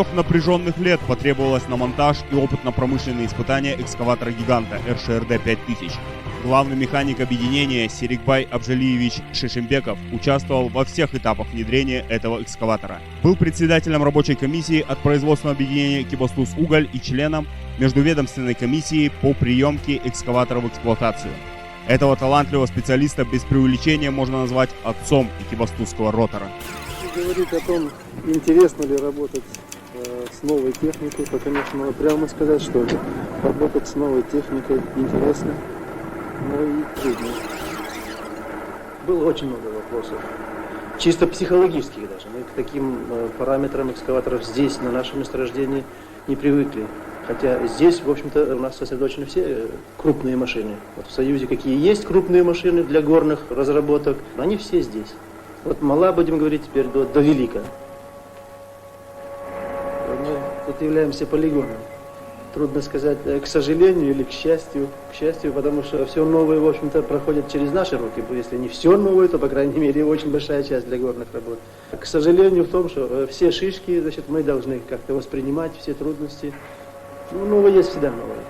4 напряженных лет потребовалось на монтаж и опытно-промышленные испытания экскаватора-гиганта РШРД-5000. Главный механик объединения Серикбай Абжалиевич Шешембеков участвовал во всех этапах внедрения этого экскаватора. Был председателем рабочей комиссии от производственного объединения «Экибастуз-Уголь» и членом междуведомственной комиссии по приемке экскаватора в эксплуатацию. Этого талантливого специалиста без преувеличения можно назвать отцом экибастузского ротора. Говорить о том, интересно ли работать с новой техникой, то, конечно, надо прямо сказать, что работать с новой техникой интересно, но и трудно. Было очень много вопросов, чисто психологических даже. Мы к таким параметрам экскаваторов здесь, на нашем месторождении, не привыкли. Хотя здесь, в общем-то, у нас сосредоточены все крупные машины. Вот в Союзе какие есть крупные машины для горных разработок, они все здесь. Вот мала, будем говорить, теперь до велика. Мы тут являемся полигоном. Трудно сказать, к сожалению или к счастью. К счастью, потому что все новое, в общем-то, проходит через наши руки. Если не все новое, то, по крайней мере, очень большая часть для горных работ. К сожалению, в том, что все шишки, значит, мы должны как-то воспринимать, все трудности. Ну, новое есть всегда новое.